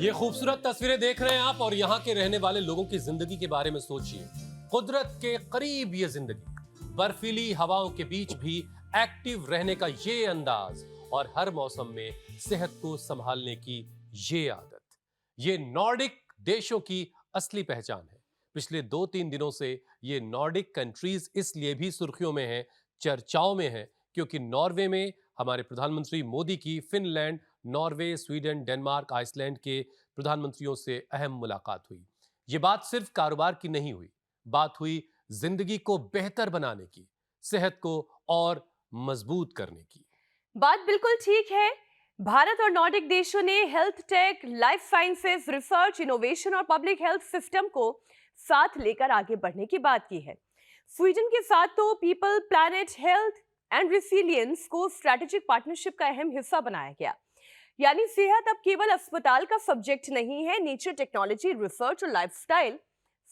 ये खूबसूरत तस्वीरें देख रहे हैं आप और यहाँ के रहने वाले लोगों की जिंदगी के बारे में सोचिए। कुदरत के करीब ये जिंदगी, बर्फीली हवाओं के बीच भी एक्टिव रहने का ये अंदाज और हर मौसम में सेहत को संभालने की ये आदत, ये नॉर्डिक देशों की असली पहचान है। पिछले 2-3 दिनों से ये नॉर्डिक कंट्रीज इसलिए भी सुर्खियों में हैं, चर्चाओं में हैं, क्योंकि नॉर्वे में हमारे प्रधानमंत्री मोदी की Finland, Norway, Sweden, Denmark, Iceland के प्रधानमंत्रियों से अहम मुलाकात हुई। ये बात सिर्फ कारोबार की नहीं हुई, बात हुई जिंदगी को बेहतर बनाने की, सेहत को और मजबूत करने की। बात बिल्कुल ठीक है। भारत और नॉर्डिक देशों ने health take, life sciences, research, innovation और पब्लिक हेल्थ सिस्टम को साथ लेकर आगे बढ़ने की बात की है। स्वीडन के साथ तो people, planet, health and resilience को स्ट्रैटेजिक पार्टनरशिप का अहम हिस्सा बनाया गया। यानी सेहत अब केवल अस्पताल का सब्जेक्ट नहीं है, नेचर, टेक्नोलॉजी, रिसर्च और लाइफस्टाइल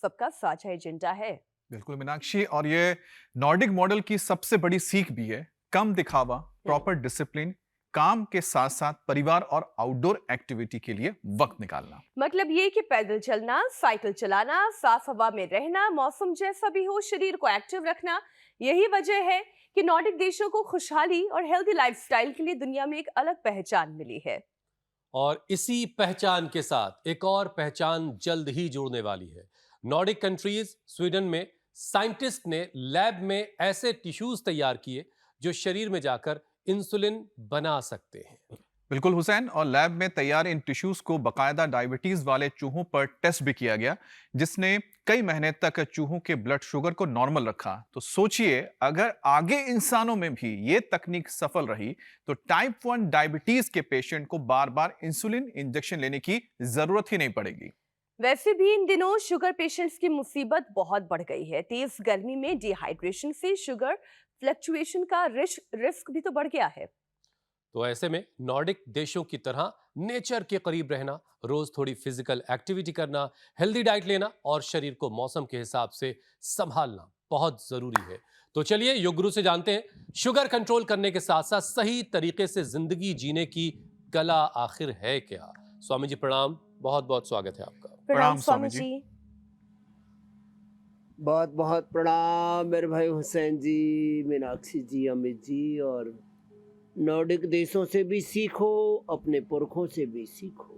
सबका साझा एजेंडा है। बिल्कुल मीनाक्षी, और ये नॉर्डिक मॉडल की सबसे बड़ी सीख भी है कम दिखावा, प्रॉपर डिसिप्लिन, काम के साथ साथ परिवार और आउटडोर एक्टिविटी के लिए वक्त निकालना। मतलब ये कि पैदल चलना, साइकिल चलाना, साफ हवा में रहना, मौसम जैसा भी हो शरीर को एक्टिव रखना, यही वजह है कि नॉर्डिक देशों को खुशहाली और हेल्दी लाइफस्टाइल के लिए दुनिया में एक अलग पहचान मिली है। और इसी पहचान के साथ एक और पहचान जल्द ही जुड़ने वाली है। नॉर्डिक कंट्रीज, स्वीडन में साइंटिस्ट ने लैब में ऐसे टिश्यूज तैयार किए जो शरीर में जाकर इंसुलिन बना सकते हैं। बिल्कुल हुसैन, और लैब में तैयार इन टिश्यूज को बकायदा डायबिटीज वाले चूहों पर टेस्ट भी किया गया, जिसने कई महीने तक चूहों के ब्लड शुगर को नॉर्मल रखा। तो सोचिए, अगर आगे इंसानों में भी ये तकनीक सफल रही तो टाइप 1 डायबिटीज के पेशेंट को बार बार इंसुलिन इंजेक्शन लेने की जरूरत ही नहीं पड़ेगी। वैसे भी इन दिनों शुगर पेशेंट्स की मुसीबत बहुत बढ़ गई है। तेज गर्मी में डिहाइड्रेशन से शुगर फ्लक्चुएशन का रिस्क भी तो बढ़ गया है। तो ऐसे में नॉर्डिक देशों की तरह नेचर के करीब रहना, रोज थोड़ी फिजिकल एक्टिविटी करना, हेल्दी डाइट लेना और शरीर को मौसम के हिसाब से संभालना बहुत जरूरी है। तो चलिए योग गुरु से जानते हैं शुगर कंट्रोल करने के साथ साथ सही तरीके से जिंदगी जीने की कला आखिर है क्या। स्वामी जी प्रणाम, बहुत बहुत स्वागत है आपका। प्रणाम स्वामी जी। बहुत बहुत प्रणाम मेरे भाई हुसैन जी, मीनाक्षी जी, अमित जी। और नॉर्डिक देशों से भी सीखो, अपने पुरखों से भी सीखो,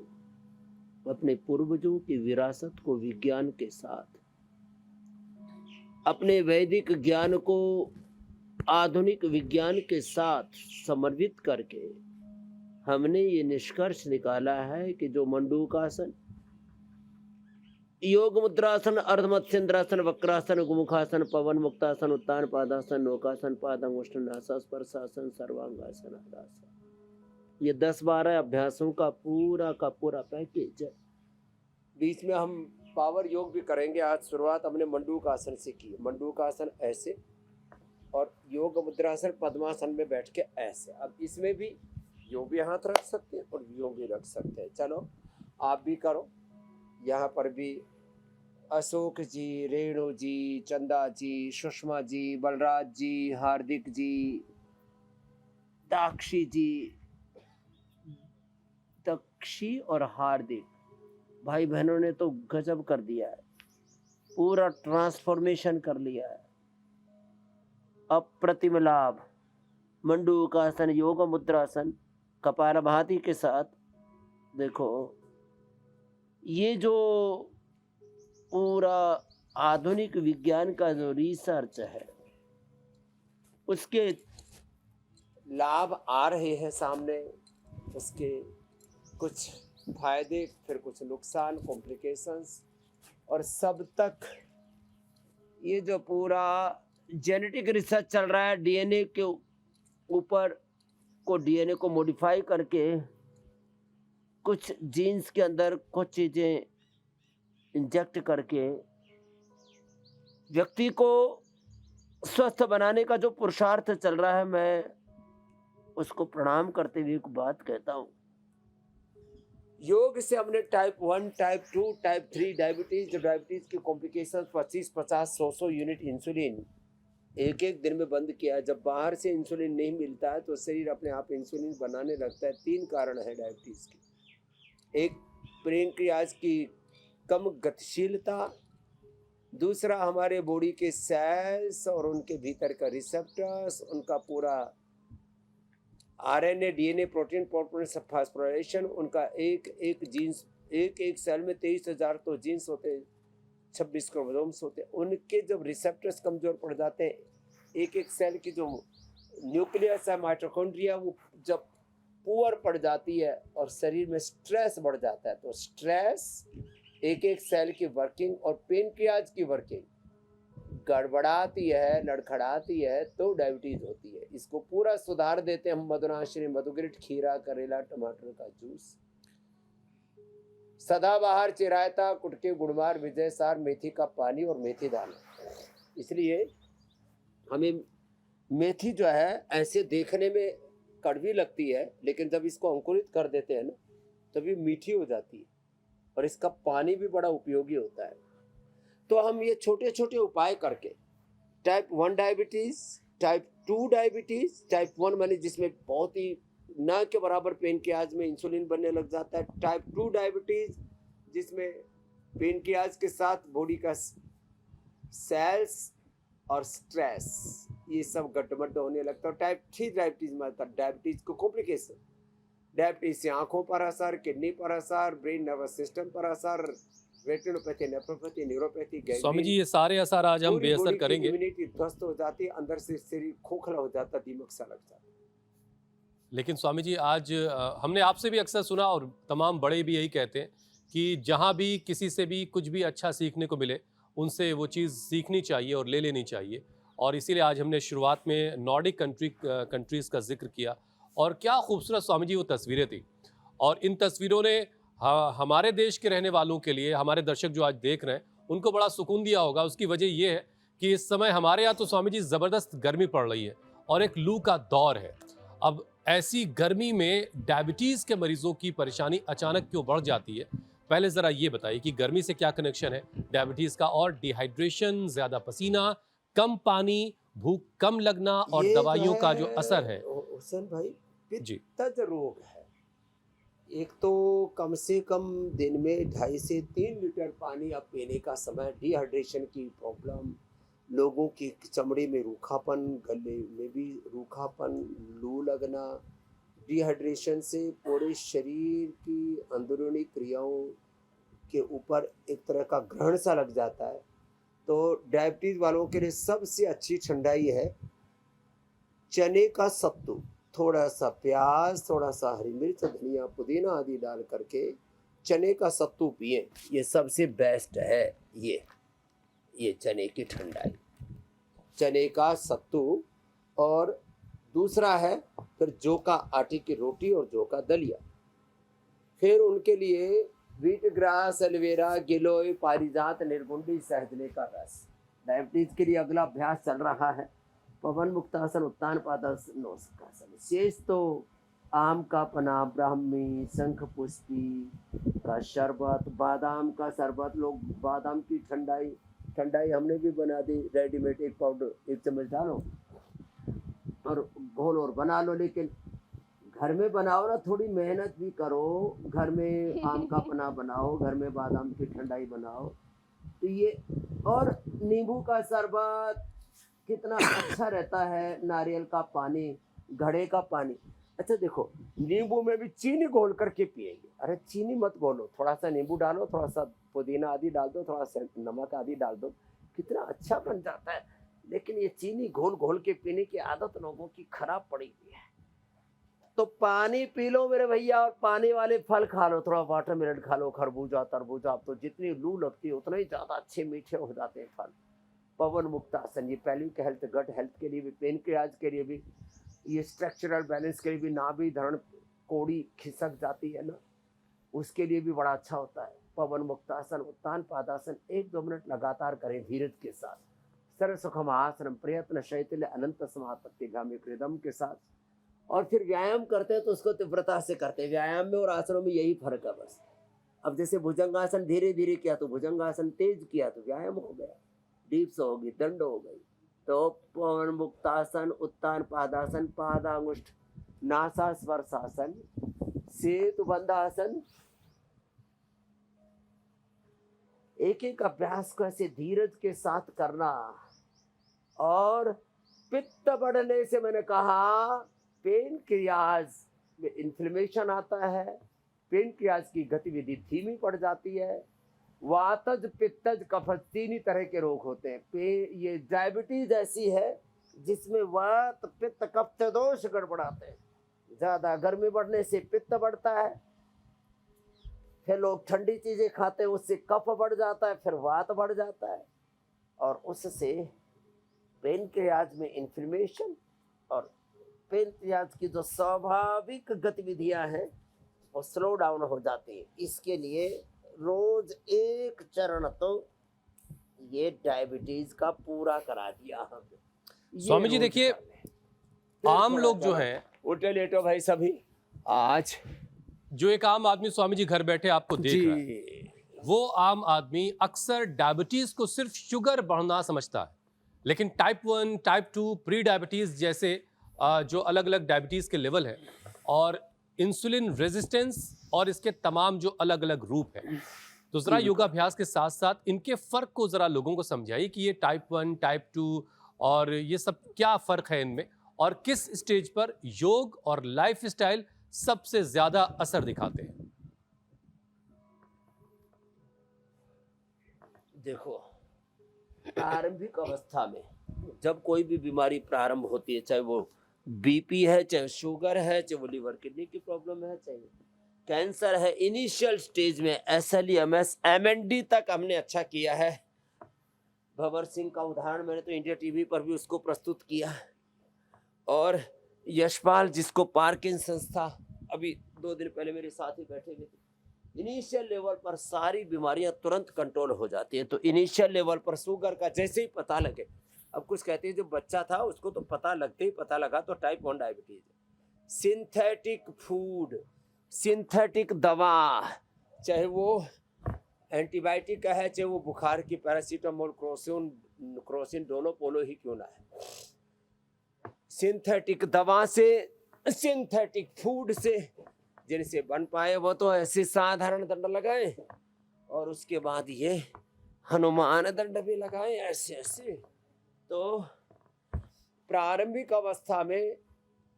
अपने पूर्वजों की विरासत को विज्ञान के साथ, अपने वैदिक ज्ञान को आधुनिक विज्ञान के साथ समन्वित करके हमने ये निष्कर्ष निकाला है कि जो मंडूकासन, योग मुद्रासन, अर्धमत्स्येंद्रासन, वक्रासन, गुमुखासन, पवन मुक्तासन, उत्तान पादासन, नौकासन, पादंगुष्ठनासन, स्पर्शासन, सर्वांगासन, आदासन, ये 10-12 अभ्यासों का पूरा पैकेज है। बीच में हम पावर योग भी करेंगे। आज शुरुआत हमने मंडूकासन से की। मंडूकासन ऐसे, और योग मुद्रासन पद्मासन में बैठ के ऐसे। अब इसमें भी यूं भी हाथ रख सकते हैं और यूं भी रख सकते हैं। चलो आप भी करो। यहाँ पर भी अशोक जी, रेणु जी, चंदा जी, सुषमा जी, बलराज जी, हार्दिक जी, दाक्षी जी, दक्षी और हार्दिक भाई बहनों ने तो गजब कर दिया है, पूरा ट्रांसफॉर्मेशन कर लिया है। अप्रतिम लाभ। मंडूकासन, योग मुद्रासन, कपालभाति के साथ देखो, ये जो पूरा आधुनिक विज्ञान का जो रिसर्च है उसके लाभ आ रहे हैं सामने। उसके कुछ फायदे, फिर कुछ नुकसान, कॉम्प्लिकेशंस, और सब तक ये जो पूरा जेनेटिक रिसर्च चल रहा है, डीएनए के ऊपर को, डीएनए को मॉडिफाई करके कुछ जीन्स के अंदर कुछ चीजें इंजेक्ट करके व्यक्ति को स्वस्थ बनाने का जो पुरुषार्थ चल रहा है, मैं उसको प्रणाम करते हुए एक बात कहता हूँ। योग से हमने type 1, type 2, type 3 diabetes, diabetes की कॉम्प्लिकेशन 25, 50, 100 यूनिट इंसुलिन एक एक दिन में बंद किया है। जब बाहर से इंसुलिन नहीं मिलता है तो शरीर अपने आप इंसुलिन बनाने लगता है। 3 कारण है डायबिटीज के। एक, पेनक्रियाज की कम गतिशीलता, दूसरा हमारे बॉडी के सेल्स और उनके भीतर का रिसेप्टर्स, उनका पूरा आरएनए डीएनए प्रोटीन फास्फोराइलेशन, उनका एक एक जीन्स, एक एक सेल में 23,000 तो जीन्स होते हैं, 26 क्रोमोसोम्स होते हैं, उनके जब रिसेप्टर्स कमजोर पड़ जाते हैं, एक एक सेल की जो न्यूक्लियस है माइटोकॉन्ड्रिया वो जब पुअर पड़ जाती है और शरीर में स्ट्रेस बढ़ जाता है, तो स्ट्रेस एक एक सेल की वर्किंग और पेनक्रियाज की वर्किंग गड़बड़ाती है, लड़खड़ाती है, तो डायबिटीज होती है। इसको पूरा सुधार देते हैं हम मधुनाशिनी, मधुगिरिट, खीरा, करेला, टमाटर का जूस, सदाबहार, चिरायता, कुटके, गुड़मार, विजयसार, मेथी का पानी और मेथी दाना। इसलिए हमें मेथी जो है ऐसे देखने में कड़वी लगती है, लेकिन जब इसको अंकुरित कर देते हैं ना तभी मीठी हो जाती है और इसका पानी भी बड़ा उपयोगी होता है। तो हम ये छोटे छोटे उपाय करके type 1 diabetes, type 2 diabetes, type 1 माने जिसमें बहुत ही ना के बराबर पेनक्रियाज में इंसुलिन बनने लग जाता है, टाइप 2 डायबिटीज जिसमें पेनक्रियाज के साथ बॉडी का सेल्स और स्ट्रेस ये सब गड्ढमड्ढ होने लगता है। टाइप 3 डायबिटीज मतलब डायबिटीज को कॉम्प्लिकेशन, डायबिटीज से आंखों पर असर, किडनी पर असर, ब्रेन नर्वस सिस्टम पर असर, retinopathy, nephropathy, neuropathy, Swami ji ये सारे असर आज हम बेअसर करेंगे। इम्यूनिटी ध्वस्त हो जाती है, अंदर से शरीर खोखला हो जाता, दीमक सा लग जाता। लेकिन स्वामी जी आज हमने आपसे भी अक्सर सुना और तमाम बड़े भी यही कहते हैं कि जहाँ भी किसी से भी कुछ भी अच्छा सीखने को मिले उनसे वो चीज़ सीखनी चाहिए और ले लेनी चाहिए। और इसीलिए आज हमने शुरुआत में नॉर्डिक कंट्रीज़ का जिक्र किया और क्या खूबसूरत स्वामी जी वो तस्वीरें थी। और इन तस्वीरों ने हमारे देश के रहने वालों के लिए, हमारे दर्शक जो आज देख रहे हैं उनको बड़ा सुकून दिया होगा। उसकी वजह ये है कि इस समय हमारे यहाँ तो स्वामी जी ज़बरदस्त गर्मी पड़ रही है और एक लू का दौर है। अब ऐसी गर्मी में डायबिटीज़ के मरीजों की परेशानी अचानक क्यों बढ़ जाती है, पहले ज़रा ये बताइए कि गर्मी से क्या कनेक्शन है डायबिटीज़ का, और डिहाइड्रेशन, ज़्यादा पसीना, कम पानी, भूख कम लगना और दवाइयों का जो असर है। हुसैन भाई, जी। पित्तज रोग है। एक तो कम से कम दिन में 2.5 से 3 लीटर पानी आप पीने का समय, डिहाइड्रेशन की प्रॉब्लम, लोगों की चमड़ी में रूखापन, गले में भी रूखापन, लू लगना, डिहाइड्रेशन से पूरे शरीर की अंदरूनी क्रियाओं के ऊपर एक तरह का ग्रहण सा लग जाता है। तो डायबिटीज वालों के लिए सबसे अच्छी ठंडाई है चने का सत्तू, थोड़ा सा प्याज, थोड़ा सा हरी मिर्च, धनिया, पुदीना आदि डाल करके चने का सत्तू पिए, ये सबसे बेस्ट है। ये चने की ठंडाई, चने का सत्तू। और दूसरा है फिर जौ का आटे की रोटी और जौ का दलिया। फिर उनके लिए व्हीट ग्रास, एलोवेरा, गिलोय, पारिजात, निर्गुंडी, सहजने का रस। डायबिटीज के लिए अगला अभ्यास चल रहा है पवन मुक्तासन, उत्तान पादासन, नौसिकासन। शेष तो आम का पना, ब्राह्मी, शंख पुष्पी का शरबत, बादाम का शरबत। लोग बादाम की ठंडाई हमने भी बना दी, रेडीमेड एक पाउडर 1 चम्मच डालो और घोल और बना लो। लेकिन घर में बनाओ ना, थोड़ी मेहनत भी करो, घर में आम का पना बनाओ, घर में बादाम की ठंडाई बनाओ। तो ये, और नींबू का शरबत कितना अच्छा रहता है, नारियल का पानी, घड़े का पानी। अच्छा देखो, नींबू में भी चीनी घोल करके पिएंगे। अरे चीनी मत घोलो, थोड़ा सा नींबू डालो, थोड़ा सा पुदीना आदि डाल दो, थोड़ा सा नमक आदि डाल दो, कितना अच्छा बन जाता है। लेकिन ये चीनी घोल घोल के पीने की आदत लोगों की खराब पड़ी हुई है। तो पानी पी लो मेरे भैया, और पानी वाले फल खा लो, थोड़ा वाटरमेलन खा लो, खरबूजा, तरबूजा। अब तो जितनी लू लगती है उतना ही ज़्यादा अच्छे मीठे हो जाते हैं फल। पवन मुक्तासन, ये पैल्विक हेल्थ, गट हेल्थ के लिए भी, पेनक्रियाज के लिए भी, ये स्ट्रक्चरल बैलेंस के लिए भी, नाभि धरण कोड़ी खिसक जाती है ना, उसके लिए भी बड़ा अच्छा होता है। पवन मुक्तासन, उत्तान पादासन 1-2 मिनट लगातार करें धीरज के साथ। सर्व सुखमासनम, प्रयत्न शैथिल्य अनंत समापत्तिगामी प्रियदम के साथ। और फिर व्यायाम करते हैं तो उसको तीव्रता से करते हैं। व्यायाम में और आसनों में यही फर्क है बस। अब जैसे भुजंगासन धीरे धीरे किया तो भुजंगासन तेज किया तो व्यायाम हो गया, डीप्स होगी, दंड हो गई। तो पवन मुक्तासन, उत्तान पादासन, पादांगुष्ठ नासा स्पर्शासन, सेतु बंधासन, एक एक अभ्यास को ऐसे धीरज के साथ करना। और पित्त बढ़ने से मैंने कहा पेनक्रियाज में इन्फ्लेमेशन आता है, पेनक्रियाज की गतिविधि धीमी पड़ जाती है। वातज, पित्तज, कफज तीन ही तरह के रोग होते हैं। ये डायबिटीज ऐसी है जिसमें वात, पित्त, कफ दोष गड़बड़ाते हैं। ज्यादा गर्मी बढ़ने से पित्त बढ़ता है, फिर लोग ठंडी चीजें खाते हैं, उससे कफ बढ़ जाता है, फिर वात बढ़ जाता है, और उससे पेनक्रियाज में इन्फ्लेमेशन और पेनक्रियाज की जो स्वाभाविक गतिविधियां हैं वो स्लो डाउन हो जाती है। इसके लिए रोज एक चरण तो ये डायबिटीज का पूरा करा दिया हमने। स्वामी जी देखिए, आम लोग जो हैं, उठे लेटो भाई सभी। आज जो एक आम आदमी स्वामी जी घर बैठे आपको देख रहा है, वो आम आदमी अक्सर डायबिटीज को सिर्फ शुगर बढ़ना समझता है, लेकिन टाइप 1, टाइप 2, प्री डायबिटीज जैसे जो अलग अलग डायबिटीज के लेवल है और इंसुलिन रेजिस्टेंस और इसके तमाम जो अलग अलग रूप है, तो जरा योगाभ्यास के साथ साथ इनके फर्क को जरा लोगों को समझाइए कि ये टाइप 1, टाइप 2 और ये सब क्या फर्क है इनमें, और किस स्टेज पर योग और लाइफस्टाइल सबसे ज्यादा असर दिखाते हैं। देखो, प्रारंभिक अवस्था में जब कोई भी बीमारी प्रारंभ होती है, चाहे वो बीपी है, चाहे शुगर है, चाहे वो लिवर किडनी की प्रॉब्लम है, चाहे कैंसर है, इनिशियल स्टेज में SLEMS MND तक हमने अच्छा किया है। भंवर सिंह का उदाहरण मैंने तो इंडिया टीवी पर भी उसको प्रस्तुत किया। और यशपाल जिसको पार्किंसंस था, अभी 2 दिन पहले मेरे साथ ही बैठे हुए थे। इनिशियल लेवल पर सारी बीमारियां तुरंत कंट्रोल हो जाती है। तो इनिशियल लेवल पर शुगर का जैसे ही पता लगे, अब कुछ कहते हैं जो बच्चा था उसको तो पता लगते ही पता लगा तो टाइप 1 डायबिटीज है। सिंथेटिक फूड, सिंथेटिक दवा, चाहे वो एंटीबायोटिक का है, चाहे वो बुखार की पैरासीटामोल, क्रोसिन दोनों पोलो ही क्यों ना है, सिंथेटिक दवा से, सिंथेटिक फूड से जिनसे बन पाए वो तो ऐसे साधारण दंड लगाए, और उसके बाद ये हनुमान दंड भी लगाए ऐसे ऐसे। तो प्रारंभिक अवस्था में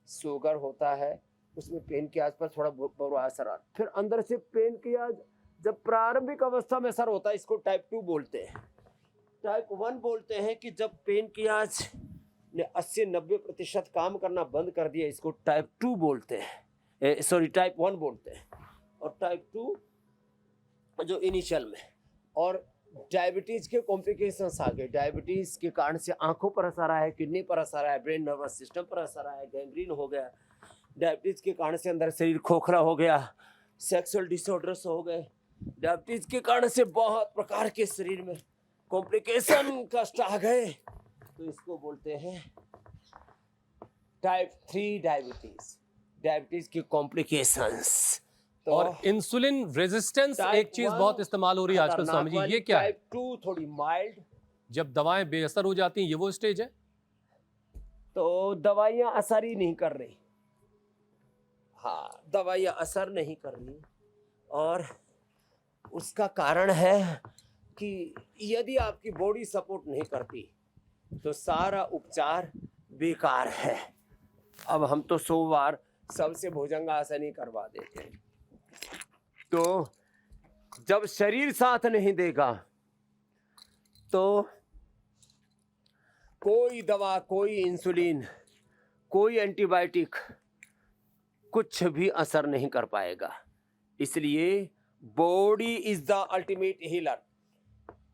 शुगर होता है, उसमें पेनक्रियाज पर थोड़ा बुरा असर आता है। फिर अंदर से पेनक्रियाज जब प्रारंभिक अवस्था में असर होता है, इसको टाइप 2 बोलते हैं। टाइप 1 बोलते हैं कि जब पेनक्रियाज ने 80-90% काम करना बंद कर दिया, इसको टाइप 2 बोलते हैं, सॉरी टाइप 1 बोलते हैं। और टाइप 2 जो इनिशियल में, और डायबिटीज के कॉम्प्लिकेशंस आ गए। डायबिटीज के कारण से आंखों पर असर आया है, किडनी पर असर आया है, ब्रेन नर्वस सिस्टम पर असर आया है, गैंग्रीन हो गया। डायबिटीज के कारण से अंदर शरीर खोखला हो गया, सेक्सुअल डिसऑर्डर्स हो गए। डायबिटीज के कारण से बहुत प्रकार के शरीर में कॉम्प्लिकेशन कष्ट आ गए, तो इसको बोलते हैं टाइप 3 डायबिटीज, डायबिटीज की कॉम्प्लिकेशंस। तो और इंसुलिन रेजिस्टेंस एक चीज बहुत इस्तेमाल हो रही है आजकल स्वामी जी, ये क्या है? टाइप 2 थोड़ी माइल्ड, जब दवाएं बेअसर हो जाती हैं, ये वो स्टेज है? तो दवाइयां असर ही नहीं कर रही। हाँ, दवाइयां असर नहीं कर रही, और उसका कारण है कि यदि आपकी बॉडी सपोर्ट नहीं करती तो सारा उपचार बेकार है। अब हम तो 100 बार सबसे भुजंगासन ही करवा देते हैं। तो जब शरीर साथ नहीं देगा तो कोई दवा, कोई इंसुलिन, कोई एंटीबायोटिक कुछ भी असर नहीं कर पाएगा। इसलिए body is the ultimate healer.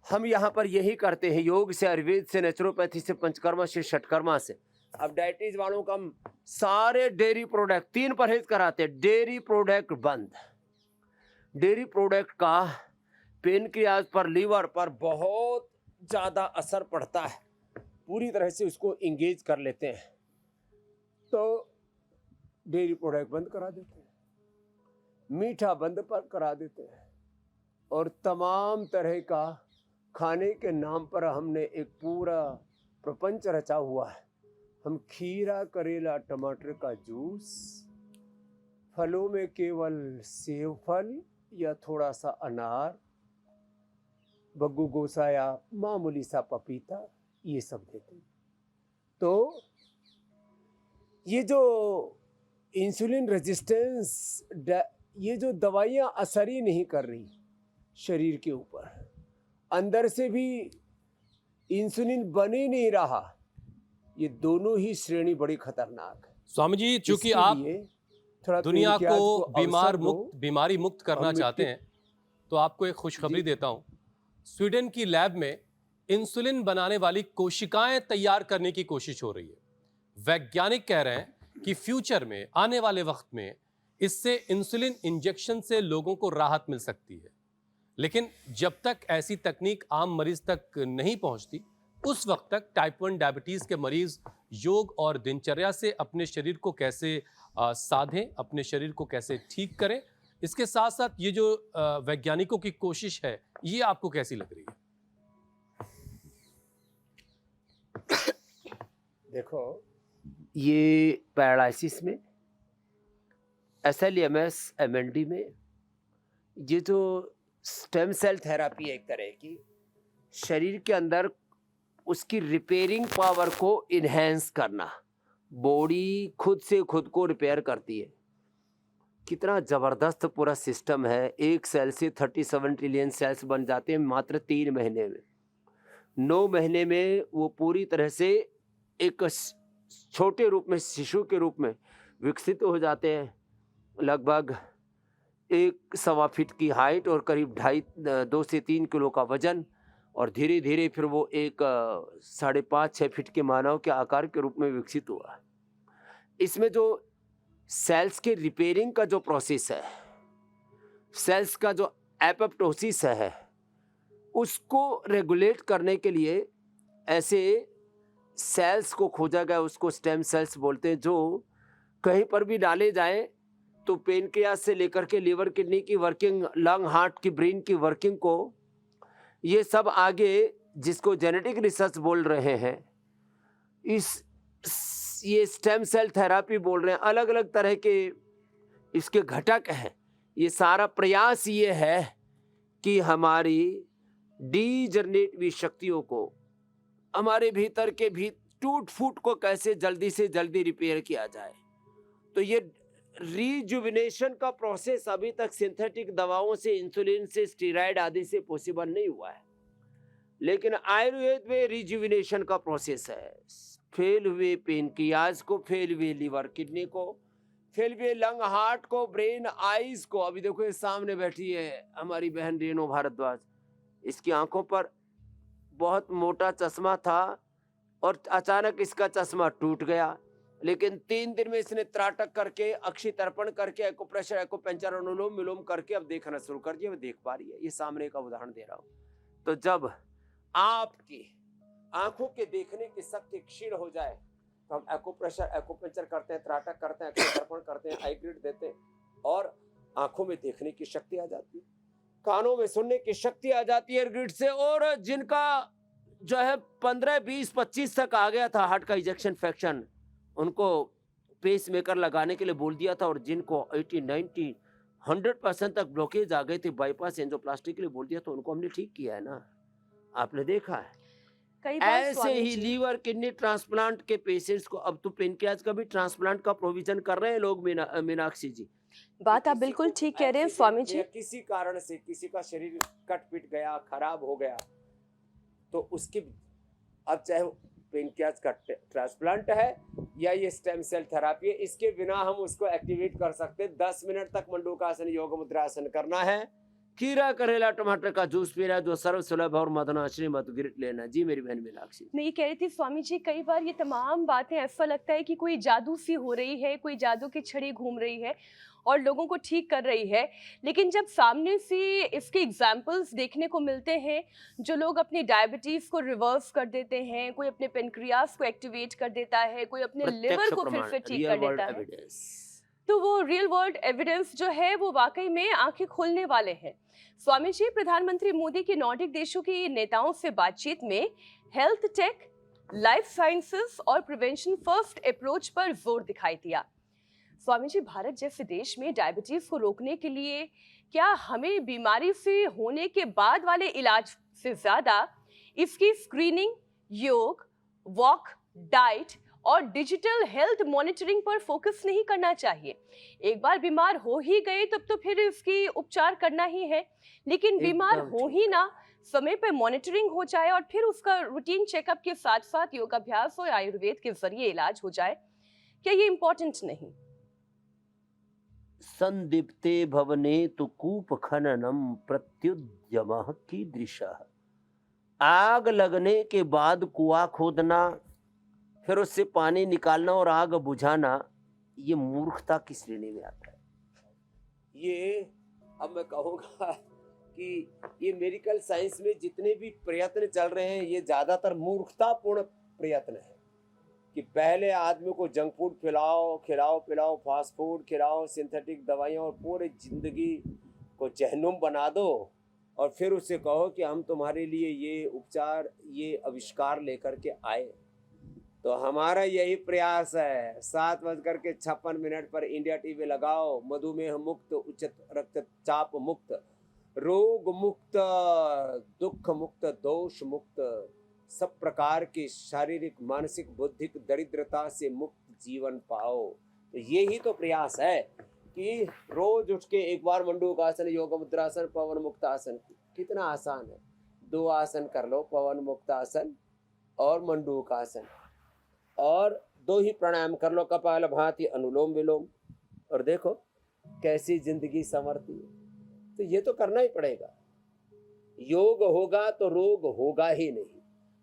हम यहाँ पर यही करते हैं, योग से, आयुर्वेद से, नेचुरोपैथी से, पंचकर्मा से, षटकर्मा से। अब डायबिटीज वालों का हम सारे डेयरी प्रोडक्ट 3 परहेज कराते हैं। डेयरी प्रोडक्ट बंद। डेयरी प्रोडक्ट का पेनक्रियाज पर, लीवर पर बहुत ज़्यादा असर पड़ता है, पूरी तरह से उसको इंगेज कर लेते हैं, तो डेयरी प्रोडक्ट बंद करा देते हैं, मीठा बंद पर करा देते हैं, और तमाम तरह का खाने के नाम पर हमने एक पूरा प्रपंच रचा हुआ है। हम खीरा, करेला, टमाटर का जूस, फलों में केवल सेब फल या थोड़ा सा अनार, बग्गू गोसा या मामूली सा पपीता, ये सब देते हैं। तो ये जो इंसुलिन रेजिस्टेंस, ये जो दवाइयाँ असर ही नहीं कर रही शरीर के ऊपर, अंदर से भी इंसुलिन बन ही नहीं रहा, ये दोनों ही श्रेणी बड़ी खतरनाक है। स्वामी जी, चूंकि इसके आप लिए थोड़ा दुनिया पेनक्रियाज को अवसर दो। बीमारी मुक्त करना और चाहते मिट्टी- हैं, तो आपको एक खुशखबरी जी। देता हूं। स्वीडन की लैब में इंसुलिन बनाने वाली कोशिकाएं तैयार करने की कोशिश हो रही है। वैज्ञानिक कह रहे हैं कि फ्यूचर में, आने वाले वक्त में, इससे इंसुलिन इंजेक्शन से लोगों को राहत मिल सकती है। लेकिन जब तक ऐसी तकनीक आम मरीज तक नहीं पहुंचती, उस वक्त तक टाइप 1 डायबिटीज के मरीज योग और दिनचर्या से अपने शरीर को कैसे साधें, अपने शरीर को कैसे ठीक करें, इसके साथ साथ ये जो वैज्ञानिकों की कोशिश है, ये आपको कैसी लग रही है? देखो, ये पैरालिसिस में, SLEMS MND में, ये जो स्टेम सेल थेरापी है एक तरह की, शरीर के अंदर उसकी रिपेयरिंग पावर को इन्हेंस करना, बॉडी खुद से खुद को रिपेयर करती है। कितना ज़बरदस्त पूरा सिस्टम है। एक सेल से 37 ट्रिलियन सेल्स बन जाते हैं मात्र 3 महीने में। 9 महीने में वो पूरी तरह से एक छोटे रूप में, शिशु के रूप में विकसित हो जाते हैं। लगभग 1.25 फीट की हाइट और करीब 2 से 3 किलो का वजन, और धीरे धीरे फिर वो एक 5.5-6 फीट के मानव के आकार के रूप में विकसित हुआ। इसमें जो सेल्स के रिपेयरिंग का जो प्रोसेस है, सेल्स का जो एपोप्टोसिस है, उसको रेगुलेट करने के लिए ऐसे सेल्स को खोजा गया, उसको स्टेम सेल्स बोलते हैं, जो कहीं पर भी डाले जाएं तो पेनक्रियास से लेकर के लिवर, किडनी की वर्किंग, लंग, हार्ट की, ब्रेन की वर्किंग को, ये सब आगे जिसको जेनेटिक रिसर्च बोल रहे हैं, ये स्टेम सेल थेरापी बोल रहे हैं, अलग अलग तरह के इसके घटक हैं। ये सारा प्रयास ये है कि हमारी डीजनरेटिव शक्तियों को, हमारे भीतर के भी टूट फूट को कैसे जल्दी से जल्दी रिपेयर किया जाए। तो ये रिजुविनेशन का प्रोसेस अभी तक सिंथेटिक दवाओं से, इंसुलिन से, स्टेरॉइड आदि से पॉसिबल नहीं हुआ है। लेकिन आयुर्वेद में रिजुविनेशन का प्रोसेस है। फेल हुए पेनक्रियाज को, फेल हुए लिवर, किडनी को, फेल हुए लंग, हार्ट को, ब्रेन, आईज को। अभी देखो, ये सामने बैठी है हमारी बहन रेणु भारद्वाज, इसकी आंखों पर बहुत मोटा चश्मा था और अचानक इसका चश्मा टूट गया। लेकिन 3 दिन में इसने त्राटक करके, अक्षि तर्पण करके, एक्यूप्रेशर, एक्यूपंक्चर, अनुलोम विलोम करके अब देखना शुरू कर दिया। वो देख पा रही है। ये सामने का उदाहरण दे रहा हूँ। तो जब आपकी आंखों के देखने की शक्ति क्षीण हो जाए तो हम एक्यूप्रेशर, एक्यूपंक्चर करते हैं, त्राटक करते हैं, अक्षि तर्पण करते हैं, आई ग्रिड देते हैं, और आंखों में देखने की शक्ति आ जाती है, कानों में सुनने की शक्ति आ जाती है ग्रिड से। और जिनका जो है 15, 20, 25 तक आ गया था हार्ट का इजेक्शन फ्रैक्शन, उनको पेस मेकर लगाने के लिए बोल दिया था। और जिनको 80, 90, 100% तक ब्लॉकेज आ गए थे, बाईपास एंजियोप्लास्टी के लिए बोल दिया, तो उनको हमने ठीक किया है ना। आपने देखा है। कई बार ऐसे स्वामी ही जी, लीवर, किडनी ट्रांसप्लांट के पेशेंट्स को अब तो पेनक्रियाज का भी ट्रांसप्लांट का प्रोविजन कर रहे हैं लोग। मीनाक्षी जी, बात आप किसी बिल्कुल को ठीक कह रहे हैं स्वामी जी। किसी कारण से किसी का शरीर कट पिट गया, खराब हो गया, तो उसकी अब चाहे पेनक्रियाज का ट्रांसप्लांट है या ये स्टेम सेल थेरापी है, इसके बिना हम उसको एक्टिवेट कर सकते हैं। 10 मिनट तक मंडूकासन, योग मुद्रासन करना है। खीरा, करेला, टमाटर का जूस पीना है, जो सर्व सुलभ और मदनाश्री मधुगिरिट लेना। जी मेरी बहन मीनाक्षी। मैं ये कह रही थी स्वामी जी, कई बार ये तमाम बातें ऐसा लगता है कि कोई जादू सी हो रही है, कोई जादू की छड़ी घूम रही है और लोगों को ठीक कर रही है। लेकिन जब सामने से इसके एग्जाम्पल्स देखने को मिलते हैं, जो लोग अपनी डायबिटीज को रिवर्स कर देते हैं, कोई अपने पेनक्रियास को एक्टिवेट कर देता है, कोई अपने लिवर को फिर से ठीक कर देता है, तो वो रियल वर्ल्ड एविडेंस जो है वो वाकई में आंखें खोलने वाले हैं। स्वामी जी, प्रधानमंत्री मोदी की नॉर्डिक देशों के नेताओं से बातचीत में हेल्थ टेक, लाइफ साइंसेस और प्रिवेंशन फर्स्ट अप्रोच पर जोर दिखाई दिया। स्वामी जी, भारत जैसे देश में डायबिटीज को रोकने के लिए क्या हमें बीमारी से होने के बाद वाले इलाज से ज्यादा इसकी स्क्रीनिंग, योग, वॉक, डाइट और डिजिटल हेल्थ मॉनिटरिंग पर फोकस नहीं करना चाहिए। एक बार बीमार हो ही गए तब तो फिर इसकी उपचार करना ही है, लेकिन बीमार एकदम हो ठीक ही ना, समय पे मॉनिटरिंग हो जाए और फिर उसका रूटीन चेकअप के साथ साथ योगाभ्यास और आयुर्वेद के जरिए इलाज हो जाए, क्या ये इंपॉर्टेंट नहीं? संदीप्ते भवने तु कूप खननम प्रत्युद्यमः कीदृशः। आग लगने के बाद कुआं खोदना, फिर उससे पानी निकालना और आग बुझाना, ये मूर्खता की श्रेणी में आता है। ये अब मैं कहूँगा कि ये मेडिकल साइंस में जितने भी प्रयत्न चल रहे हैं, ये ज्यादातर मूर्खतापूर्ण प्रयत्न है कि पहले आदमी को जंक फूड खिलाओ पिलाओ, फास्ट फूड खिलाओ, सिंथेटिक दवाइयाँ, और पूरी जिंदगी को जहन्नुम बना दो, और फिर उससे कहो कि हम तुम्हारे लिए ये उपचार, ये आविष्कार लेकर के आए। तो हमारा यही प्रयास है, 7:56 पर इंडिया टीवी लगाओ। मधुमेह मुक्त, उच्च रक्तचाप मुक्त, रोग मुक्त, दुख मुक्त, दोष मुक्त, सब प्रकार की शारीरिक, मानसिक, बौद्धिक दरिद्रता से मुक्त जीवन पाओ। तो यही तो प्रयास है कि रोज उठ के एक बार मंडूकासन, योग मुद्रासन, पवन मुक्त आसन, कितना आसान है। 2 आसन कर लो, पवन मुक्त आसन और मंडूकासन, और 2 ही प्राणायाम कर लो, कपालभाति, अनुलोम विलोम, और देखो कैसी जिंदगी संवरती है। तो ये तो करना ही पड़ेगा। योग होगा तो रोग होगा ही नहीं।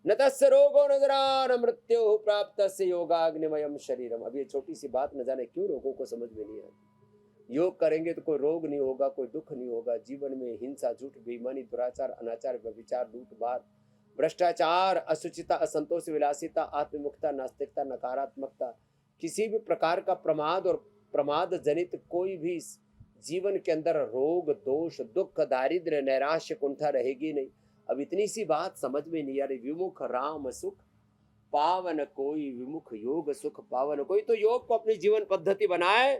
न तस्य रोगो न जरा न मृत्यु प्राप्तस्य योगाग्निमयम शरीरम। अब ये छोटी सी बात न जाने क्यों लोगों को समझ में नहीं आती। योग करेंगे तो कोई रोग नहीं होगा, कोई दुख नहीं होगा। जीवन में हिंसा, झूठ, बेईमानी, दुराचार, अनाचार, व्यभिचार, लूटमार, भ्रष्टाचार, असुचिता, असंतोष, विलासिता, आत्ममुखता, नास्तिकता, नकारात्मकता, किसी भी प्रकार का प्रमाद और प्रमाद जनित कोई भी जीवन के अंदर रोग, दोष, दुख, दारिद्र्य, नैराश्य, कुंठा रहेगी नहीं। अब इतनी सी बात समझ में नहीं आ रही। विमुख राम सुख पावन कोई, विमुख योग सुख पावन कोई। तो योग को अपनी जीवन पद्धति बनाए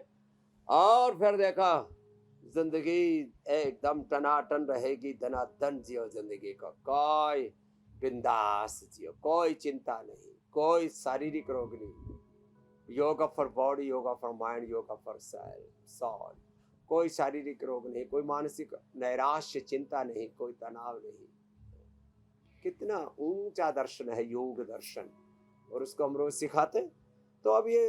और फिर देखा जिंदगी एकदम टनाटन रहेगी, धनाधन जियो जिंदगी का, कोई बिंदास जियो, कोई चिंता नहीं, कोई शारीरिक रोग नहीं। Yoga for body, yoga for mind, yoga for soul. कोई शारीरिक रोग नहीं, कोई मानसिक नैराश्य, चिंता नहीं, कोई तनाव नहीं। कितना ऊंचा दर्शन है योग दर्शन, और उसको हम रोज सिखाते। तो अब ये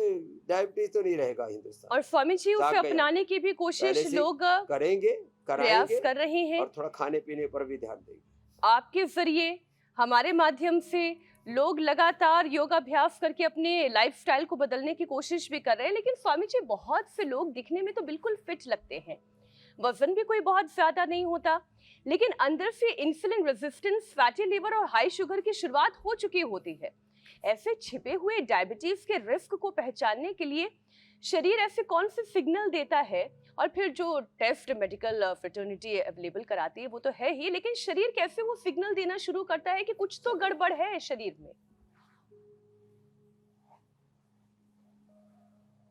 डायबिटीज तो नहीं रहेगा हिंदुस्तान। और स्वामी जी उसे अपनाने की भी कोशिश लोग करेंगे, प्रयास कर रहे हैं, और थोड़ा खाने पीने पर भी ध्यान देंगे। आपके जरिए, हमारे माध्यम से लोग लगातार योगाभ्यास करके अपने लाइफस्टाइल को बदलने की कोशिश भी कर रहे हैं। लेकिन स्वामी जी, बहुत से लोग दिखने में तो बिल्कुल फिट लगते हैं, वजन भी कोई बहुत ज्यादा नहीं होता, लेकिन अंदर से इंसुलिन रेजिस्टेंस, फैटी लिवर और हाई शुगर की शुरुआत हो चुकी होती है। ऐसे छिपे हुए डायबिटीज के रिस्क को पहचानने के लिए शरीर ऐसे कौन से सिग्नल देता है? और फिर जो टेस्ट मेडिकल फ्रेटर्निटी अवेलेबल कराती है वो तो है ही, लेकिन शरीर कैसे वो सिग्नल देना शुरू करता है कि कुछ तो गड़बड़ है शरीर में?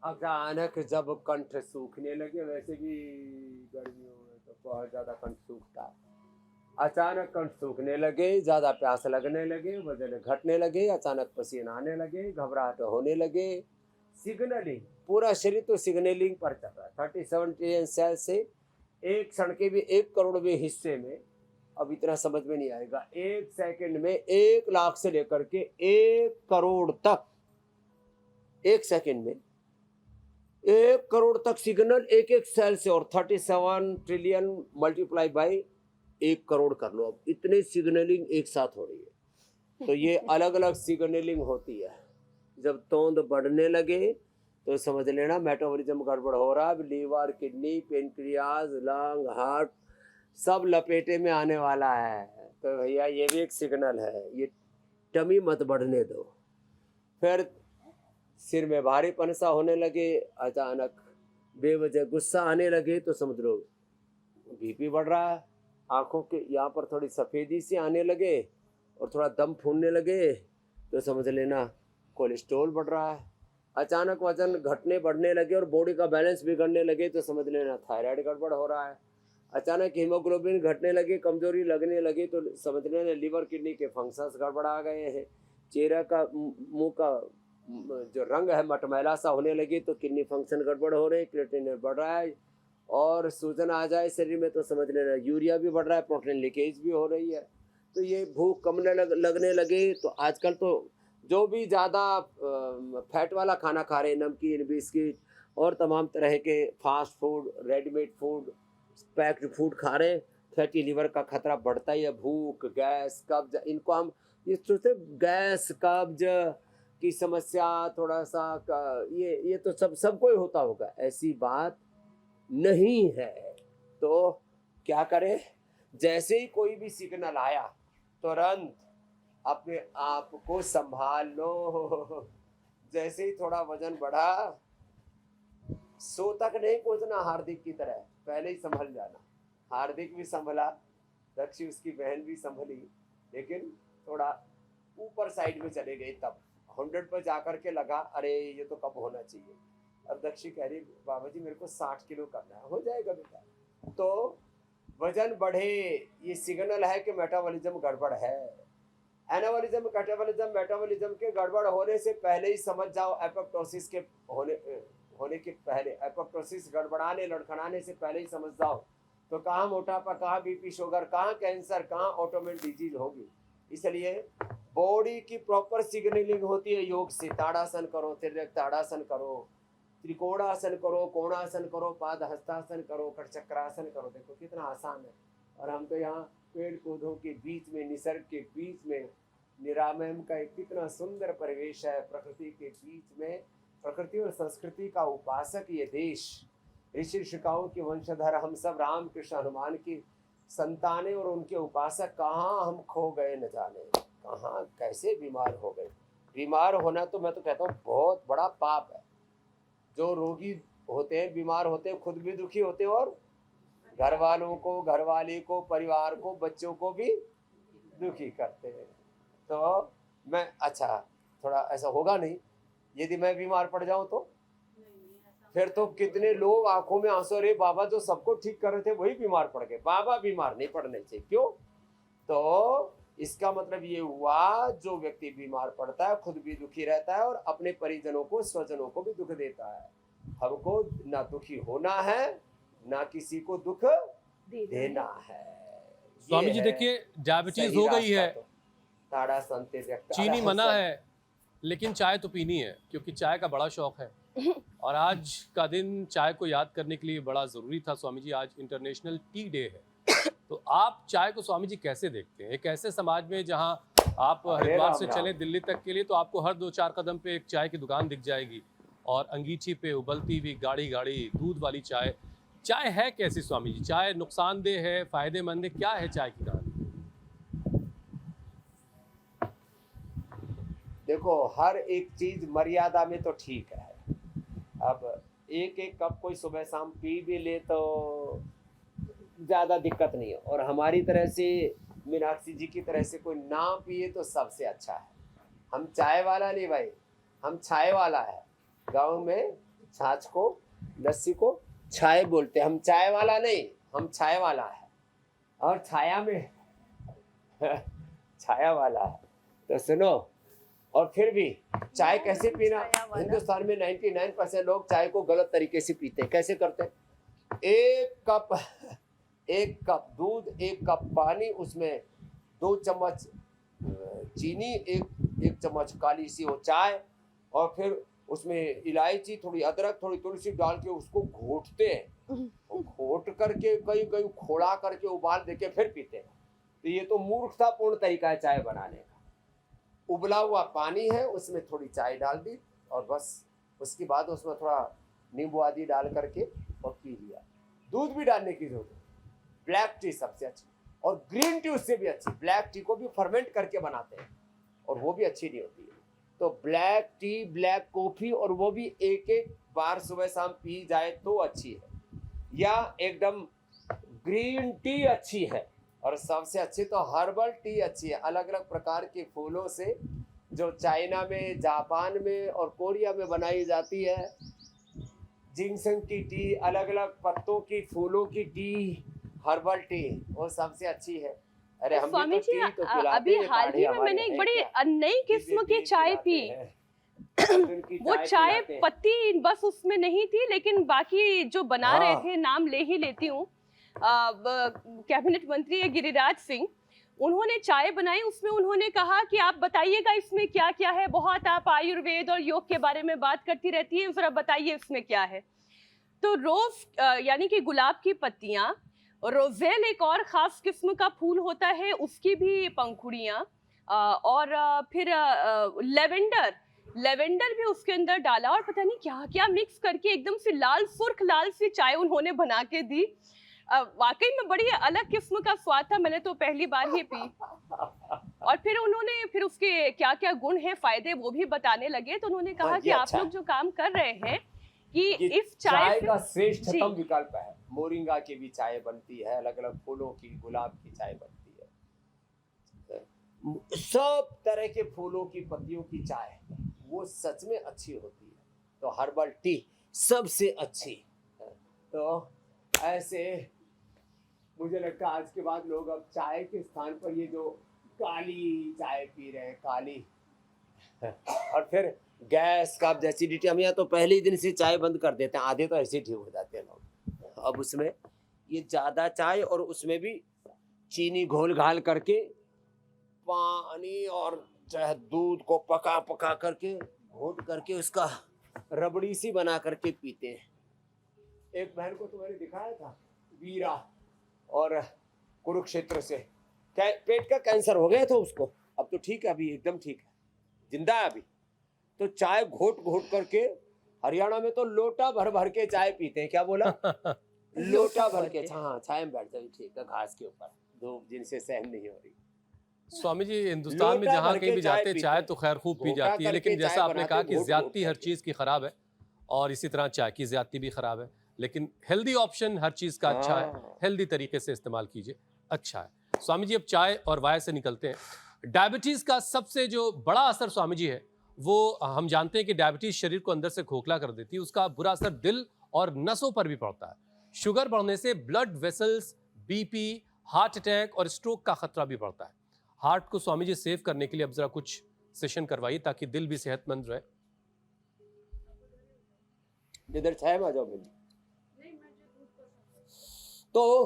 अचानक जब कंठ सूखने लगे, वैसे भी गर्मियों में तो बहुत ज्यादा कंठ सूखता है। अचानक कंठ सूखने लगे, ज्यादा प्यास लगने लगे, वजन घटने लगे, अचानक पसीना आने लगे, घबराहट होने लगे, सिग्नलिंग, पूरा शरीर तो सिग्नलिंग पर चल रहा है। 37 ट्रिलियन सेल से एक क्षण के भी 1 करोड़वें हिस्से में, अब इतना समझ में नहीं आएगा, 1 सेकंड में 1 लाख से लेकर के 1 करोड़ तक, 1 सेकंड में 1 करोड़ तक सिग्नल एक एक सेल से, और 37 ट्रिलियन मल्टीप्लाई बाई 1 करोड़ कर लो। अब इतने सिग्नलिंग एक साथ हो रही है। तो ये अलग अलग सिग्नलिंग होती है। जब तोंद बढ़ने लगे तो समझ लेना मेटाबॉलिज्म गड़बड़ हो रहा है। Liver, kidney, pancreas, lung, heart सब लपेटे में आने वाला है। तो भैया ये भी एक सिग्नल है, ये टमी मत बढ़ने दो। फिर सिर में भारीपन सा होने लगे, अचानक बेवजह गुस्सा आने लगे तो समझ लो बीपी बढ़ रहा है। आंखों के यहाँ पर थोड़ी सफ़ेदी सी आने लगे और थोड़ा दम फूलने लगे तो समझ लेना कोलेस्ट्रॉल बढ़ रहा है। अचानक वजन घटने बढ़ने लगे और बॉडी का बैलेंस बिगड़ने लगे तो समझ लेना थायराइड गड़बड़ हो रहा है। अचानक हीमोग्लोबिन घटने लगे, कमजोरी लगने लगी, तो समझ लेना लिवर किडनी के फंक्शंस गड़बड़ा गए हैं। चेहरा का मुंह का जो रंग है मटमैला सा होने लगी, तो किडनी फंक्शन गड़बड़ हो रहे, क्रिएटिनिन बढ़ रहा है, और सूजन आ जाए शरीर में तो समझ लेना यूरिया भी बढ़ रहा है, प्रोटीन लीकेज भी हो रही है। तो ये भूख कम लगने लगे। तो आजकल तो जो भी ज़्यादा फैट वाला खाना खा रहे हैं, नमकीन, बिस्किट और तमाम तरह के fast food, readymade food, packed food खा रहे हैं, फैटी लिवर का खतरा बढ़ता ही है। भूख, गैस, कब्ज, इनको हम ये सोचते गैस, कब्ज की समस्या थोड़ा सा ये तो सबको ही होता होगा, ऐसी बात नहीं है। तो क्या करें, जैसे ही कोई भी सिग्नल आया तुरंत अपने आप को संभाल लो। जैसे ही थोड़ा वजन बढ़ा, सो तक नहीं पहुंचना हार्दिक की तरह, पहले ही संभल जाना। हार्दिक भी संभला, दक्षी उसकी बहन भी संभली, लेकिन थोड़ा ऊपर साइड में चले गई। तब 100 पर जाकर के लगा, अरे ये तो कब होना चाहिए। अब दक्षी कह रही, बाबा जी मेरे को 60 किलो करना है। हो जाएगा बेटा। तो वजन बढ़े, ये सिग्नल है कि मेटाबॉलिज्म गड़बड़ है। एनाबॉलिज्म, मेटाबॉलिज्म के गड़बड़ होने से पहले ही समझ जाओ, एपोप्टोसिस के होने के पहले, एपोप्टोसिस गड़बड़ाने लड़खड़ाने से पहले ही समझ जाओ, तो कहाँ मोटापा, कहाँ बीपी, शुगर, कहाँ कैंसर, कहाँ ऑटोमेन डिजीज होगी। इसलिए बॉडी की प्रॉपर सिग्नलिंग होती है योग से। ताड़ासन करो, तिर्यक ताड़ासन करो, त्रिकोणासन करो, कोणासन करो, पाद हस्तासन करो, कटचक्रासन करो। देखो कितना आसान है। और हम तो यहाँ पेड़ पौधों के बीच में, निसर्ग के बीच में, निरामयम का एक कितना सुंदर परिवेश है, प्रकृति के बीच में। प्रकृति और संस्कृति का उपासक ये देश, ऋषि ऋषिकाओं के वंशधर हम सब, राम कृष्ण हनुमान की संतानें और उनके उपासक, कहाँ हम खो गए न जाने, कहाँ कैसे बीमार हो गए। बीमार होना तो मैं तो कहता हूँ बहुत बड़ा पाप है। जो रोगी होते हैं, बीमार होते हैं, खुद भी दुखी होते हैं और घर वालों को, घरवाली को, परिवार को, बच्चों को भी दुखी करते हैं। तो मैं अच्छा थोड़ा ऐसा होगा नहीं, यदि मैं बीमार पड़ जाऊं तो फिर तो कितने लोग आंखों में आंसू, रे बाबा जो सबको ठीक कर रहे थे वही बीमार पड़ गए। बाबा बीमार नहीं पड़ने चाहिए। क्यों? तो इसका मतलब ये हुआ, जो व्यक्ति बीमार पड़ता है खुद भी दुखी रहता है और अपने परिजनों को, स्वजनों को भी दुख देता है। हमको ना दुखी होना है, ना किसी को दुख देना है। स्वामी जी देखिए, डायबिटीज हो गई है, ताड़ासन, चीनी मना है, लेकिन चाय तो पीनी है, क्योंकि चाय का बड़ा शौक है। और आज का दिन चाय को याद करने के लिए बड़ा ज़रूरी था। स्वामी जी, आज इंटरनेशनल टी डे है। तो आप चाय को स्वामी जी कैसे देखते हैं? एक ऐसे समाज में जहां आप हरिद्वार से चले दिल्ली तक के लिए, तो आपको हर 2-4 कदम पे एक चाय की दुकान दिख जाएगी, और अंगीठी पे उबलती हुई गाढ़ी गाढ़ी दूध वाली चाय। चाय है कैसी स्वामी जी? चाय नुकसानदेह है, फायदेमंद है, क्या है चाय की कहानी? देखो, हर एक चीज मर्यादा में तो ठीक है। अब एक कप कोई सुबह शाम पी भी ले तो ज़्यादा दिक्कत नहीं है, और हमारी तरह से, मीनाक्षी जी की तरह से कोई ना पिए तो सबसे अच्छा है। हम चाय वाला नहीं भाई, हम छाय वाला है। गाँव में छाछ को, लस्सी को छाय बोलते हैं। हम चाय वाला नहीं, हम छाय वाला है, और छाया में छाया वाला है। तो सुनो, और फिर भी चाय कैसे पीना, हिंदुस्तान में 99% लोग चाय को गलत तरीके से पीते हैं। कैसे करते हैं? एक कप दूध, 1 कप पानी, उसमें 2 चम्मच चीनी, एक चम्मच काली सी वो चाय, और फिर उसमें इलायची, थोड़ी अदरक, थोड़ी तुलसी डाल के उसको घोटते हैं। घोट करके कई खोड़ा करके उबाल देके फिर पीते हैं। तो ये तो मूर्खतापूर्ण तरीका है चाय बनाने का। उबला हुआ पानी है, उसमें थोड़ी चाय डाल दी, और बस उसके बाद उसमें थोड़ा नींबू आदि डाल करके और पी लिया। दूध भी डालने की जरूरत है। ब्लैक टी सबसे अच्छी, और ग्रीन टी उससे भी अच्छी। ब्लैक टी को भी फर्मेंट करके बनाते हैं, और वो भी अच्छी नहीं होती है। तो ब्लैक टी, ब्लैक कॉफी, और वो भी एक बार सुबह शाम पी जाए तो अच्छी है, या एकदम ग्रीन टी अच्छी है। और सबसे अच्छी तो हर्बल टी अच्छी है, अलग अलग प्रकार के फूलों से, जो चाइना में, जापान में और कोरिया में बनाई जाती है। जिंगसंग की टी, अलग अलग पत्तों की, फूलों की टी, हर्बल टी वो सबसे अच्छी है। अरे हम स्वामी जी, टी तो पिलाते अभी हैं, हाल काढ़े ही में हमारे मैंने एक हैं बड़ी क्या? नई किस्म की चाय पी। उनकी वो चाय पिलाते हैं। पत्ती बस उसमें नहीं थी, लेकिन बाकी जो बना रहे हाँ। थे, नाम ले ही लेती हूँ, कैबिनेट मंत्री है गिरिराज सिंह, उन्होंने चाय बनाई। उसमें उन्होंने कहा कि आप बताइएगा इसमें क्या क्या है, बहुत आप आयुर्वेद और योग के बारे में बात करती रहती है, जरा बताइए इसमें क्या है। तो रोज यानी कि गुलाब की पत्तियां, रोजेल एक और खास किस्म का फूल होता है, उसकी भी पंखुड़ियां, और फिर लेवेंडर भी उसके अंदर डाला, और पता नहीं क्या क्या मिक्स करके एकदम से लाल सुर्ख लाल सी चाय उन्होंने बना के दी। वाकई में बड़ी अलग किस्म का स्वाद था, मैंने तो पहली बार ही पी। और फिर उन्होंने फिर उसके क्या क्या गुण हैं, फायदे, वो भी बताने लगे। तो उन्होंने कहा हाँ, कि ये आप अच्छा लोग जो काम कर रहे हैं कि ये इस चाय का से श्रेष्ठतम जी। विकल्प है। मोरिंगा की भी चाय बनती है, अलग अलग फूलों की, गुलाब की चाय बनती है, सब तरह के फूलों की पत्तियों की चाय वो सच में अच्छी होती है। तो हर्बल टी सबसे अच्छी है। तो ऐसे मुझे लगता है आज के बाद लोग अब चाय के स्थान पर ये जो काली चाय पी रहे हैं, काली और फिर गैस कब्ज एसिडिटी, हम यहाँ तो पहले ही दिन से चाय बंद कर देते हैं, आधे तो ऐसे ठीक हो जाते हैं लोग। अब उसमें ये ज़्यादा चाय और उसमें भी चीनी घोल घाल करके पानी और चाहे दूध को पका पका करके घोट करके उसका रबड़ी सी बना करके पीते हैं। एक बहन को तो मैंने दिखाया था, वीरा, और कुरुक्षेत्र से पेट का कैंसर हो गया था उसको, अब तो ठीक है, अभी एकदम ठीक है, जिंदा है अभी। तो चाय घोट घोट करके, हरियाणा में तो लोटा भर भर के चाय पीते हैं। क्या बोला? लोटा भर के। हाँ, छाया में बैठ जाइए, ठीक है, घास के ऊपर, धूप जिनसे सहन नहीं हो रही। स्वामी जी, हिंदुस्तान में लोटा जहाँ भर कहीं के भी चाय जाते पीते चाय हैं। तो खैर खूब पी घोटा जाती है, करके लेकिन चाय जैसा आपने बनाते कहा हैं, कि घोट घोट ज्यादती हर करके। चीज़ की खराब है, और इसी तरह चाय की ज्यादती भी खराब है। लेकिन हेल्दी ऑप्शन हर चीज़ का अच्छा है, हाँ। हेल्दी तरीके से इस्तेमाल कीजिए, अच्छा है। स्वामी जी, अब चाय और वाय से निकलते हैं। डायबिटीज़ का सबसे जो बड़ा असर स्वामी जी है, वो हम जानते हैं कि डायबिटीज़ शरीर को अंदर से खोखला कर देती है, उसका बुरा असर दिल और नसों पर भी पड़ता है। शुगर बढ़ने से blood vessels, BP, heart attack और स्ट्रोक का खतरा भी बढ़ता है। हार्ट को स्वामी जी सेव करने के लिए अब जरा कुछ सेशन करवाइए ताकि दिल भी सेहतमंद रहे। इधर छाया में आ जाओ मेरी। तो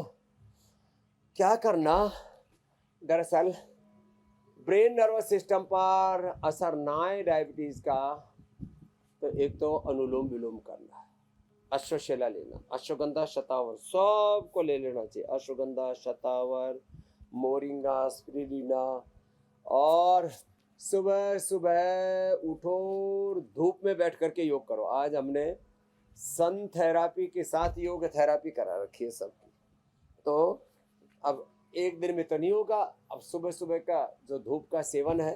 क्या करना, दरअसल ब्रेन नर्वस सिस्टम पर असर ना आए डायबिटीज का, तो एक तो अनुलोम विलोम करना है, अश्वशला लेना, अश्वगंधा शतावर सबको ले लेना चाहिए, अश्वगंधा शतावर, मोरिंगा, स्पिरुलिना, और सुबह सुबह उठो, धूप में बैठ करके योग करो। आज हमने सन थेरापी के साथ योग थेरापी करा रखी है सबकी। तो अब एक दिन में तो नहीं होगा, अब सुबह सुबह का जो धूप का सेवन है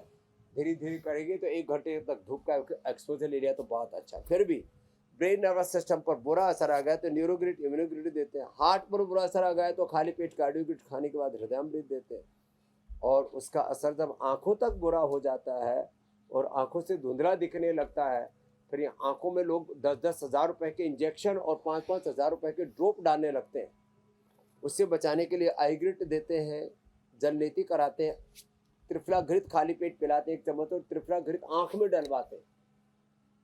धीरे धीरे करेंगे तो 1 घंटे तक धूप का एक्सपोजर ले लिया तो बहुत अच्छा। फिर भी ब्रेन नर्वस सिस्टम पर बुरा असर आ गया तो न्यूरोग्रिड, इम्यूनोग्रिड देते हैं। हार्ट पर बुरा असर आ गया तो खाली पेट कार्डियोग्रिड खाने के बाद हृदयामृत देते हैं। और उसका असर जब आंखों तक बुरा हो जाता है और आंखों से धुंधला दिखने लगता है, फिर ये आंखों में लोग 10-10 हज़ार रुपए के इंजेक्शन और 5-5 हज़ार रुपए के ड्रॉप डालने लगते हैं। उससे बचाने के लिए आईग्रिट देते हैं, जलनेती कराते हैं, त्रिफला घृत खाली पेट पिलाते हैं 1 चम्मच, और त्रिफला घृत आंख में डलवाते हैं।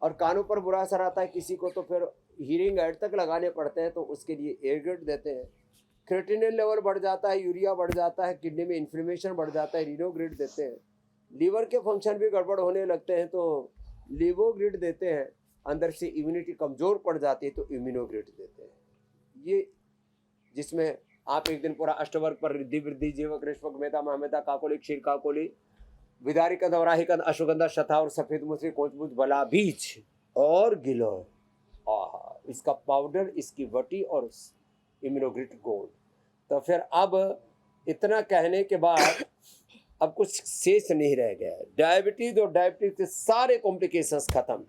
और कानों पर बुरा असर आता है किसी को तो फिर हीरिंग एड तक लगाने पड़ते हैं, तो उसके लिए एयरग्रिड देते हैं। क्रेटिनिन लेवल बढ़ जाता है, यूरिया बढ़ जाता है, किडनी में इन्फ्लेमेशन बढ़ जाता है, रीनोग्रिड देते हैं। लीवर के फंक्शन भी गड़बड़ होने लगते हैं तो लिवोग्रिड देते हैं। अंदर से इम्यूनिटी कमज़ोर पड़ जाती है तो इम्यूनोग्रिड देते हैं। ये जिसमें आप एक दिन पूरा अष्टवर्ग पर रिद्धि वृद्धि जीवक रेशवक मेधा महामेधा काकोली क्षीर काकोली विदारिका दौराहिका अश्वगंधा शता और सफेद मुसरी कोचबुज बला बीज और गिलोय, इसका पाउडर, इसकी वटी और इम्यूनोग्रिड गोल्ड। तो फिर अब इतना कहने के बाद अब कुछ शेष नहीं रह गया है। डायबिटीज और डायबिटीज के सारे कॉम्प्लिकेशंस खत्म,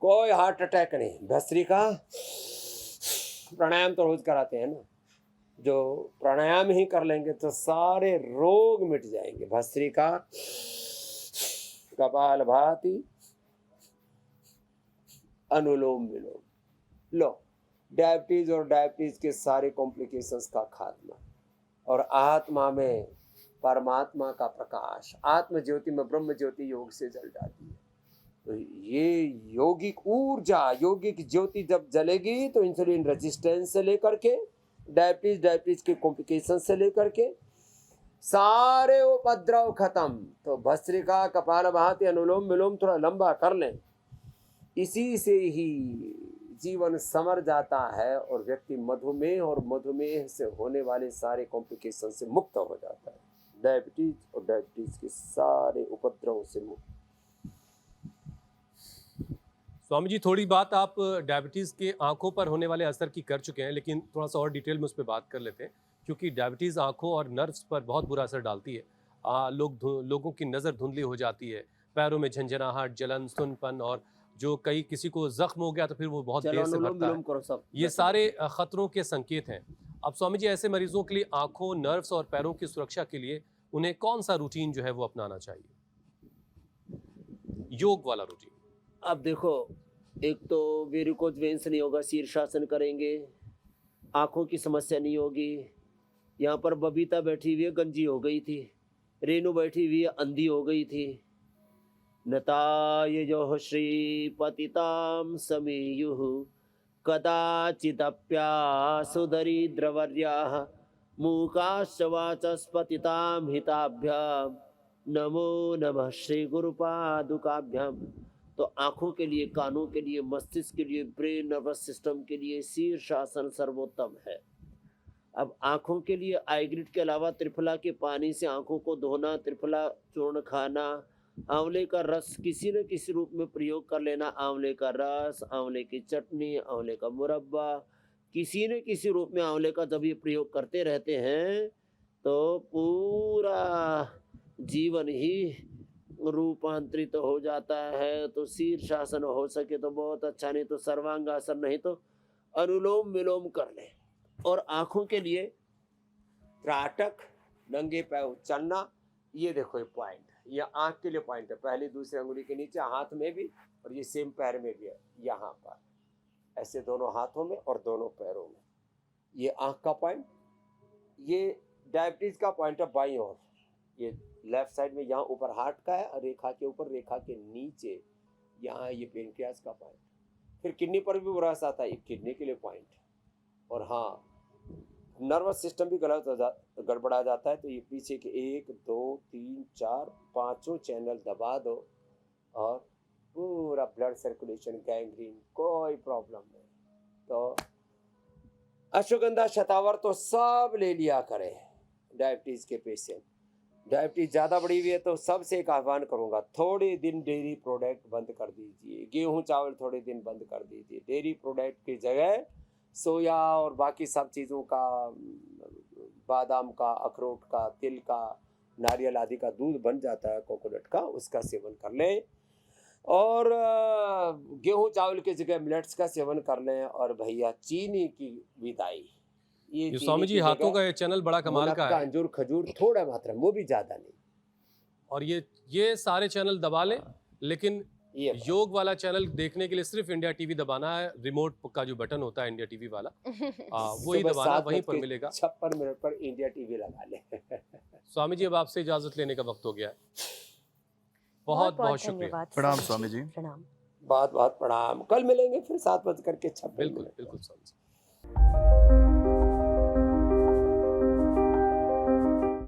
कोई हार्ट अटैक नहीं। भस्त्रिका प्राणायाम तो रोज कराते हैं ना, जो प्राणायाम ही कर लेंगे तो सारे रोग मिट जाएंगे। भस्त्रिका, कपालभाति, अनुलोम विलोम, लो डायबिटीज और डायबिटीज के सारे कॉम्प्लिकेशंस का खात्मा। और आत्मा में परमात्मा का प्रकाश, आत्म ज्योति में ब्रह्म ज्योति योग से जल जाती है। तो ये यौगिक ऊर्जा, यौगिक ज्योति जब जलेगी तो इंसुलिन रेजिस्टेंस से लेकर के डायबिटीज के कॉम्प्लिकेशन से लेकर के सारे उपद्रव खत्म। तो भस्त्रिका, कपालभाति, अनुलोम विलोम थोड़ा लंबा कर लें, इसी से ही जीवन संवर जाता है और व्यक्ति मधुमेह और मधुमेह से होने वाले सारे कॉम्प्लिकेशन से मुक्त हो जाता है, डायबिटीज और डायबिटीज के सारे उपद्रव से मुक्त। स्वामी जी, थोड़ी बात आप डायबिटीज़ के आंखों पर होने वाले असर की कर चुके हैं, लेकिन थोड़ा सा और डिटेल में उस पर बात कर लेते हैं, क्योंकि डायबिटीज़ आंखों और नर्व्स पर बहुत बुरा असर डालती है। लोगों की नज़र धुंधली हो जाती है, पैरों में झंझनाहट, जलन, सुनपन, और जो किसी को जख्म हो गया तो फिर वो बहुत देर से भरता है। ये सारे खतरों के संकेत हैं। अब स्वामी जी, ऐसे मरीजों के लिए आंखों, नर्व्स और पैरों की सुरक्षा के लिए उन्हें कौन सा रूटीन जो है वो अपनाना चाहिए, योग वाला रूटीन? अब देखो, एक तो वेरिकोज वेन्स नहीं होगा, शीर्षासन करेंगे, आंखों की समस्या नहीं होगी। यहाँ पर बबीता बैठी हुई है, गंजी हो गई थी, रेनू बैठी हुई है, अंधी हो गई थी। नताय जो श्री पतिताम समीयुः कदाचिदप्यासु दरिद्रवर्याः मूकाश्च वाचस्पतितां हिताभ्यां नमो नमः श्री गुरुपादुकाभ्यां। तो आँखों के लिए, कानों के लिए, मस्तिष्क के लिए, ब्रेन नर्वस सिस्टम के लिए शीर्षासन सर्वोत्तम है। अब आँखों के लिए आईग्रिड के अलावा त्रिफला के पानी से आँखों को धोना, त्रिफला चूर्ण खाना, आंवले का रस किसी न किसी रूप में प्रयोग कर लेना, आंवले का रस, आंवले की चटनी, आंवले का मुरब्बा, किसी न किसी रूप में आंवले का जब ये प्रयोग करते रहते हैं तो पूरा जीवन ही रूपांतरित हो जाता है। तो शीर्षासन हो सके तो बहुत अच्छा, नहीं तो सर्वांगासन, नहीं तो अनुलोम विलोम कर ले। और आँखों के लिए त्राटक, नंगे पैर चलना, ये देखो ये पॉइंट, ये आँख के लिए पॉइंट है, पहली दूसरी अंगुली के नीचे, हाथ में भी, और ये सेम पैर में भी है, यहाँ पर ऐसे दोनों हाथों में और दोनों पैरों में, ये आँख का पॉइंट। ये डायबिटीज का पॉइंट है बाईं ओर, ये लेफ्ट साइड में, यहाँ ऊपर हार्ट का है, और रेखा के ऊपर, रेखा के नीचे यहाँ ये पेनक्रियास का पॉइंट। फिर किडनी पर भी रस आता है, किडनी के लिए पॉइंट। और हाँ, नर्वस सिस्टम भी गड़बड़ा जाता है, तो ये पीछे के 1 2 3 4 5 चैनल दबा दो और पूरा ब्लड सर्कुलेशन, गैंग्रीन, कोई प्रॉब्लम नहीं। तो अश्वगंधा शतावर तो सब ले लिया करें डायबिटीज के पेशेंट। डायबिटीज ज़्यादा बढ़ी हुई है तो सबसे एक आह्वान करूँगा, थोड़े दिन डेयरी प्रोडक्ट बंद कर दीजिए, गेहूं चावल थोड़े दिन बंद कर दीजिए। डेयरी प्रोडक्ट की जगह सोया और बाकी सब चीज़ों का, बादाम का, अखरोट का, तिल का, नारियल आदि का दूध बन जाता है, कोकोनट का, उसका सेवन कर लें। और गेहूं चावल की जगह मिलेट्स का सेवन कर लें। और भैया चीनी की विदाई, ये स्वामी जी, हाथों का ये चैनल बड़ा कमाल का है। अंजूर खजूर थोड़ा मात्रा में, वो भी ज़्यादा नहीं। और ये सारे चैनल दबा लें, लेकिन ये योग वाला चैनल देखने के लिए सिर्फ इंडिया टीवी दबाना है, रिमोट का जो बटन होता है इंडिया टीवी वाला, वही दबाना, वहीं पर मिलेगा। 56 मिनट पर इंडिया टीवी लगा ले। स्वामी जी, अब आपसे इजाजत लेने का वक्त हो गया है। बहुत बहुत शुक्रिया। प्रणाम स्वामी जी। प्रणाम। बहुत बहुत प्रणाम। कल मिलेंगे फिर 7:26। बिल्कुल बिल्कुल स्वामी जी।